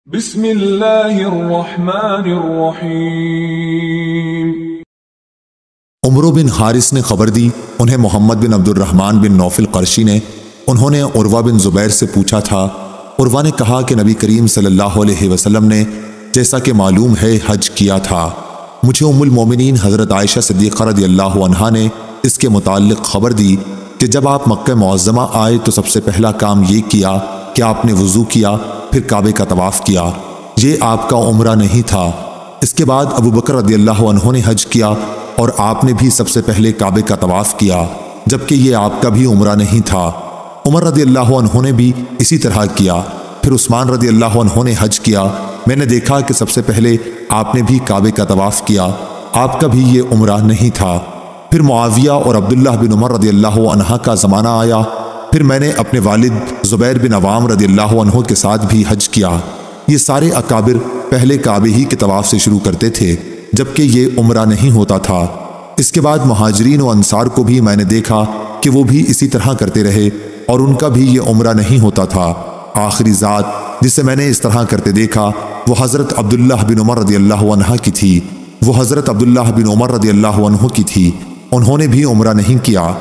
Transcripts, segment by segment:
بسم اللہ الرحمن الرحیم۔ عمرو بن حارث نے خبر دی، انہیں محمد بن عبد الرحمن بن نوفل قرشی نے، انہوں نے عروہ بن زبیر سے پوچھا تھا۔ عروہ نے کہا کہ نبی کریم صلی اللہ علیہ وسلم نے جیسا کہ معلوم ہے حج کیا تھا۔ مجھے ام المومنین حضرت عائشہ صدیقہ رضی اللہ عنہا نے اس کے متعلق خبر دی کہ جب آپ مکہ معظمہ آئے تو سب سے پہلا کام یہ کیا کہ آپ نے وضو کیا، پھر کعبے کا طواف کیا۔ یہ آپ کا عمرہ نہیں تھا۔ اس کے بعد ابو بکر رضی اللہ عنہ نے حج کیا اور آپ نے بھی سب سے پہلے کعبے کا طواف کیا، جبکہ یہ آپ کا بھی عمرہ نہیں تھا۔ عمر رضی اللہ عنہ نے بھی اسی طرح کیا۔ پھر عثمان رضی اللہ عنہ نے حج کیا۔ میں نے دیکھا کہ سب سے پہلے آپ نے بھی کعبے کا طواف کیا، آپ کا بھی یہ عمرہ نہیں تھا۔ پھر معاویہ اور عبداللہ بن عمر رضی اللہ عنہ کا زمانہ آیا۔ پھر میں نے اپنے والد زبیر بن عوام رضی اللہ عنہ کے ساتھ بھی حج کیا۔ یہ سارے اکابر پہلے کعبے ہی کے طواف سے شروع کرتے تھے، جبکہ یہ عمرہ نہیں ہوتا تھا۔ اس کے بعد مہاجرین و انصار کو بھی میں نے دیکھا کہ وہ بھی اسی طرح کرتے رہے اور ان کا بھی یہ عمرہ نہیں ہوتا تھا۔ آخری ذات جسے میں نے اس طرح کرتے دیکھا وہ حضرت عبداللہ بن عمر رضی اللہ عنہ کی تھی۔ وہ حضرت عبداللہ بن عمر رضی اللہ عنہ کی تھی، انہوں نے بھی عمرہ نہیں کیا۔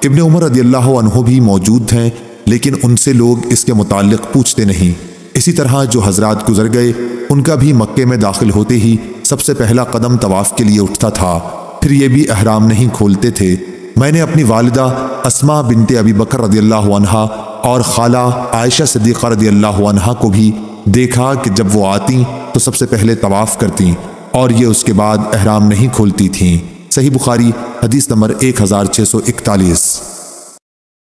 ابن عمر رضی اللہ عنہ بھی موجود ہیں، لیکن ان سے لوگ اس کے متعلق پوچھتے نہیں۔ اسی طرح جو حضرات گزر گئے ان کا بھی مکے میں داخل ہوتے ہی سب سے پہلا قدم طواف کے لیے اٹھتا تھا، پھر یہ بھی احرام نہیں کھولتے تھے۔ میں نے اپنی والدہ اسماء بنت ابی بکر رضی اللہ عنہا اور خالہ عائشہ صدیقہ رضی اللہ عنہا کو بھی دیکھا کہ جب وہ آتی تو سب سے پہلے طواف کرتی اور یہ اس کے بعد احرام نہیں کھولتی تھیں۔ صحیح بخاری حدیث نمبر 1641۔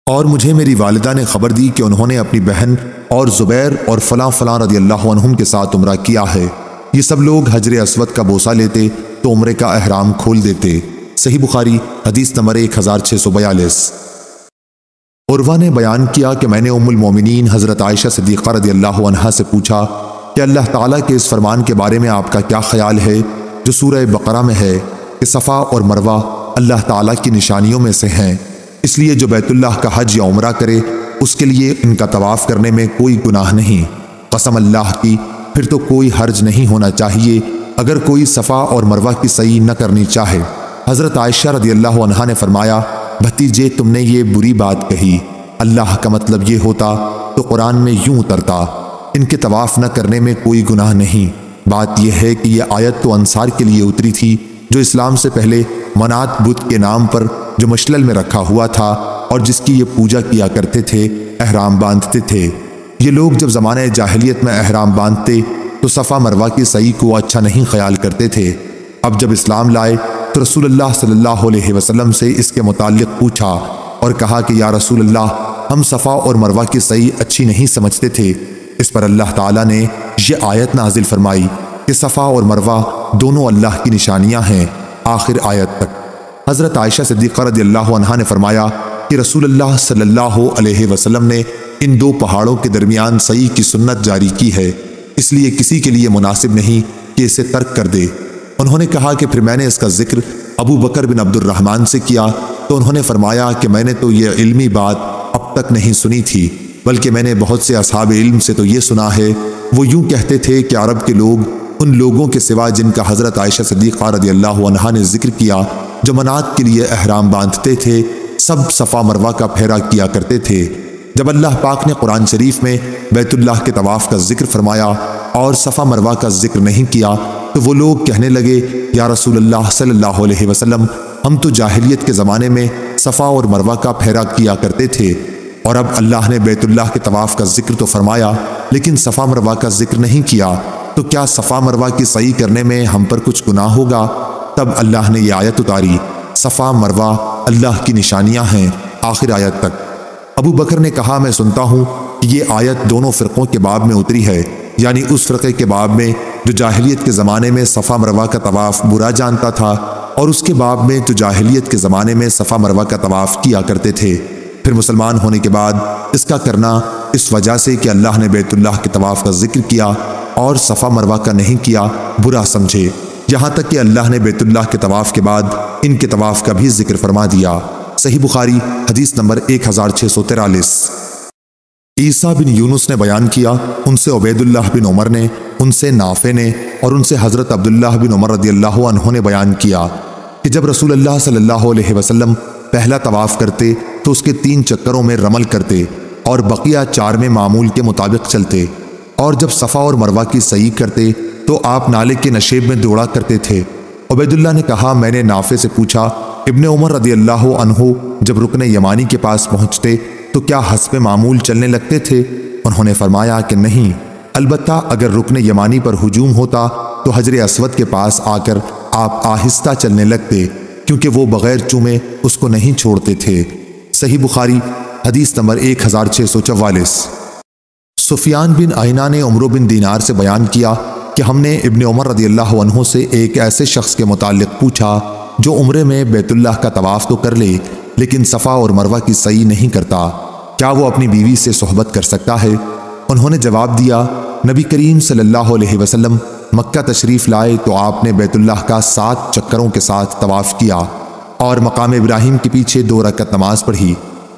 اور مجھے میری والدہ نے خبر دی کہ انہوں نے اپنی بہن اور زبیر اور فلاں فلاں رضی اللہ عنہم کے ساتھ عمرہ کیا ہے۔ یہ سب لوگ حجر اسود کا بوسہ لیتے تو عمرے کا احرام کھول دیتے۔ صحیح بخاری حدیث نمبر 1642۔ عروہ نے بیان کیا کہ میں نے ام المومنین حضرت عائشہ صدیقہ رضی اللہ عنہا سے پوچھا کہ اللہ تعالیٰ کے اس فرمان کے بارے میں آپ کا کیا خیال ہے جو سورہ بقرہ میں ہے کہ صفا اور مروہ اللہ تعالیٰ کی نشانیوں میں سے ہیں، اس لیے جو بیت اللہ کا حج یا عمرہ کرے اس کے لیے ان کا طواف کرنے میں کوئی گناہ نہیں۔ قسم اللہ کی، پھر تو کوئی حرج نہیں ہونا چاہیے اگر کوئی صفا اور مروہ کی سعی نہ کرنی چاہے۔ حضرت عائشہ رضی اللہ عنہا نے فرمایا، بھتیجے تم نے یہ بری بات کہی، اللہ کا مطلب یہ ہوتا تو قرآن میں یوں اترتا، ان کے طواف نہ کرنے میں کوئی گناہ نہیں۔ بات یہ ہے کہ یہ آیت تو انصار کے لیے اتری تھی جو اسلام سے پہلے منات بت کے نام پر جو مشلل میں رکھا ہوا تھا اور جس کی یہ پوجا کیا کرتے تھے احرام باندھتے تھے۔ یہ لوگ جب زمانہ جاہلیت میں احرام باندھتے تو صفا مروہ کی سعی کو اچھا نہیں خیال کرتے تھے۔ اب جب اسلام لائے تو رسول اللہ صلی اللہ علیہ وسلم سے اس کے متعلق پوچھا اور کہا کہ یا رسول اللہ، ہم صفا اور مروہ کی سعی اچھی نہیں سمجھتے تھے۔ اس پر اللہ تعالیٰ نے یہ آیت نازل فرمائی کہ صفا اور مروہ دونوں اللہ کی نشانیاں ہیں، آخر آیت تک۔ حضرت عائشہ صدیقہ رضی اللہ عنہا نے فرمایا کہ رسول اللہ صلی اللہ علیہ وسلم نے ان دو پہاڑوں کے درمیان سعی کی سنت جاری کی ہے، اس لیے کسی کے لیے مناسب نہیں کہ اسے ترک کر دے۔ انہوں نے کہا کہ پھر میں نے اس کا ذکر ابو بکر بن عبد الرحمن سے کیا تو انہوں نے فرمایا کہ میں نے تو یہ علمی بات اب تک نہیں سنی تھی، بلکہ میں نے بہت سے اصحاب علم سے تو یہ سنا ہے، وہ یوں کہتے تھے کہ عرب کے لوگ ان لوگوں کے سوا جن کا حضرت عائشہ صدیقہ رضی اللہ عنہا نے ذکر کیا جو منات کے لیے احرام باندھتے تھے، سب صفا مروہ کا پھیرا کیا کرتے تھے۔ جب اللہ پاک نے قرآن شریف میں بیت اللہ کے طواف کا ذکر فرمایا اور صفا مروہ کا ذکر نہیں کیا تو وہ لوگ کہنے لگے، یا رسول اللہ صلی اللہ علیہ وسلم، ہم تو جاہلیت کے زمانے میں صفا اور مروہ کا پھیرا کیا کرتے تھے، اور اب اللہ نے بیت اللہ کے طواف کا ذکر تو فرمایا لیکن صفا مروہ کا ذکر نہیں کیا، تو کیا صفا مروہ کی سعی کرنے میں ہم پر کچھ گناہ ہوگا؟ تب اللہ نے یہ آیت اتاری، صفا مروہ اللہ کی نشانیاں ہیں، آخر آیت تک۔ ابو بکر نے کہا، میں سنتا ہوں کہ یہ آیت دونوں فرقوں کے باب میں اتری ہے، یعنی اس فرقے کے باب میں جو جاہلیت کے زمانے میں صفا مروہ کا طواف برا جانتا تھا، اور اس کے باب میں جو جاہلیت کے زمانے میں صفا مروہ کا طواف کیا کرتے تھے، پھر مسلمان ہونے کے بعد اس کا کرنا اس وجہ سے کہ اللہ نے بیت اللہ کے طواف کا ذکر کیا اور صفا مروہ کا نہیں کیا برا سمجھے، یہاں تک کہ اللہ نے بیت اللہ کے طواف کے بعد ان کے طواف کا بھی ذکر فرما دیا۔ صحیح بخاری حدیث نمبر 1643۔ عیسیٰ بن یونس نے بیان کیا، ان سے عبید اللہ بن عمر نے، ان سے نافع نے اور ان سے حضرت عبداللہ بن عمر رضی اللہ عنہ نے بیان کیا کہ جب رسول اللہ صلی اللہ علیہ وسلم پہلا طواف کرتے تو اس کے 3 چکروں میں رمل کرتے اور بقیہ 4 میں معمول کے مطابق چلتے، اور جب صفا اور مروہ کی سعی کرتے تو آپ نالے کے نشیب میں دوڑا کرتے تھے۔ عبید اللہ نے کہا، میں نے نافع سے پوچھا، ابن عمر رضی اللہ عنہ جب رکن یمانی کے پاس پہنچتے تو کیا حسب معمول چلنے لگتے تھے؟ انہوں نے فرمایا کہ نہیں، البتہ اگر رکن یمانی پر ہجوم ہوتا تو حجر اسود کے پاس آ کر آپ آہستہ چلنے لگتے، کیونکہ وہ بغیر چومے اس کو نہیں چھوڑتے تھے۔ صحیح بخاری حدیث نمبر 1644۔ سفیان بن عیینہ نے عمرو بن دینار سے بیان کیا کہ ہم نے ابن عمر رضی اللہ عنہ سے ایک ایسے شخص کے متعلق پوچھا جو عمرے میں بیت اللہ کا طواف تو کر لے لیکن صفا اور مروہ کی سعی نہیں کرتا، کیا وہ اپنی بیوی سے صحبت کر سکتا ہے؟ انہوں نے جواب دیا، نبی کریم صلی اللہ علیہ وسلم مکہ تشریف لائے تو آپ نے بیت اللہ کا 7 چکروں کے ساتھ طواف کیا اور مقام ابراہیم کے پیچھے 2 رکعت نماز پڑھی،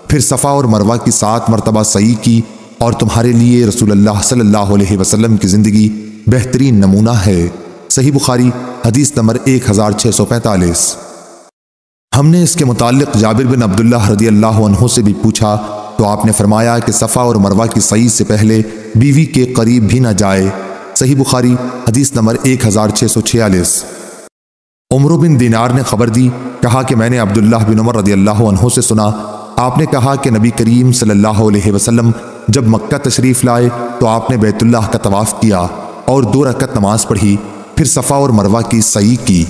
پھر صفا اور مروہ کی 7 مرتبہ سعی کی، اور تمہارے لیے رسول اللہ صلی اللہ علیہ وسلم کی زندگی بہترین نمونہ ہے۔ صحیح بخاری حدیث نمبر 1645۔ ہم نے اس کے متعلق جابر بن عبداللہ رضی اللہ عنہ سے بھی پوچھا تو آپ نے فرمایا کہ صفا اور مروہ کی سعی سے پہلے بیوی کے قریب بھی نہ جائے۔ صحیح بخاری حدیث نمبر 1646۔ عمرو بن دینار نے خبر دی، کہا کہ میں نے عبداللہ بن عمر رضی اللہ عنہ سے سنا، آپ نے کہا کہ نبی کریم صلی اللہ علیہ وسلم جب مکہ تشریف لائے تو آپ نے بیت اللہ کا طواف کیا اور 2 رکعت نماز پڑھی، پھر صفا اور مروہ کی سعی کی۔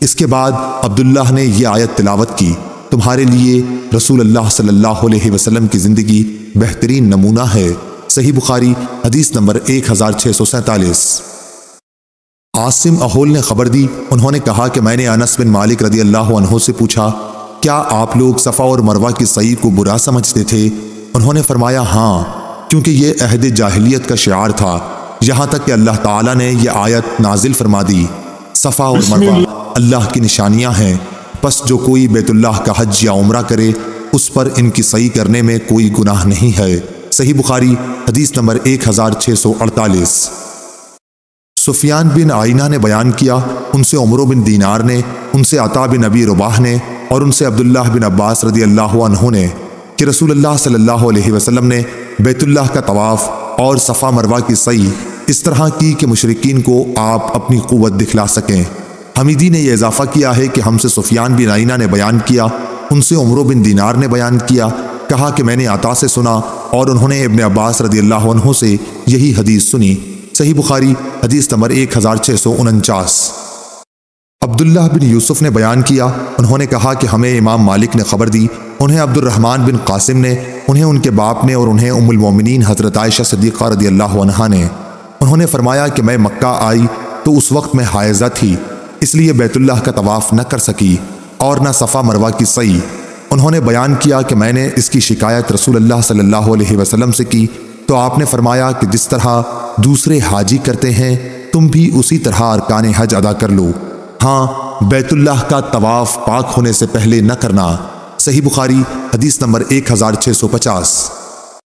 اس کے بعد عبداللہ نے یہ آیت تلاوت کی، تمہارے لیے رسول اللہ صلی اللہ علیہ وسلم کی زندگی بہترین نمونہ ہے۔ صحیح بخاری حدیث نمبر 1647۔ عاصم احول نے خبر دی، انہوں نے کہا کہ میں نے انس بن مالک رضی اللہ عنہ سے پوچھا، کیا آپ لوگ صفا اور مروہ کی سعی کو برا سمجھتے تھے؟ انہوں نے فرمایا ہاں، کیونکہ یہ عہد جاہلیت کا شعار تھا، یہاں تک کہ اللہ تعالیٰ نے یہ آیت نازل فرما دی، صفا اور مروہ اللہ کی نشانیاں ہیں، پس جو کوئی بیت اللہ کا حج یا عمرہ کرے اس پر ان کی سعی کرنے میں کوئی گناہ نہیں ہے۔ صحیح بخاری حدیث نمبر 1648۔ سفیان بن عیینہ نے بیان کیا، ان سے عمرو بن دینار نے، ان سے عطا بن ابی رباح نے اور ان سے عبداللہ بن عباس رضی اللہ عنہ نے کہ رسول اللہ صلی اللہ علیہ وسلم نے بیت اللہ کا طواف اور صفا مروہ کی سعی اس طرح کی کہ مشرکین کو آپ اپنی قوت دکھلا سکیں۔ حمیدی نے یہ اضافہ کیا ہے کہ ہم سے سفیان بن عیینہ نے بیان کیا، ان سے عمرو بن دینار نے بیان کیا، کہا کہ میں نے عطا سے سنا اور انہوں نے ابن عباس رضی اللہ عنہ سے یہی حدیث سنی۔ صحیح بخاری حدیث نمبر 1649۔ عبداللہ بن یوسف نے بیان کیا، انہوں نے کہا کہ ہمیں امام مالک نے خبر دی، انہیں عبد الرحمن بن قاسم نے، انہیں ان کے باپ نے اور انہیں ام المومنین حضرت عائشہ صدیقہ رضی اللہ عنہا نے، انہوں نے فرمایا کہ میں مکہ آئی تو اس وقت میں حائضہ تھی، اس لیے بیت اللہ کا طواف نہ کر سکی اور نہ صفا مروہ کی سعی۔ انہوں نے بیان کیا کہ میں نے اس کی شکایت رسول اللہ صلی اللہ علیہ وسلم سے کی تو آپ نے فرمایا کہ جس طرح دوسرے حاجی کرتے ہیں تم بھی اسی طرح ارکان حج ادا کر لو، ہاں بیت اللہ کا طواف پاک ہونے سے پہلے نہ کرنا۔ صحیح بخاری حدیث نمبر 1650۔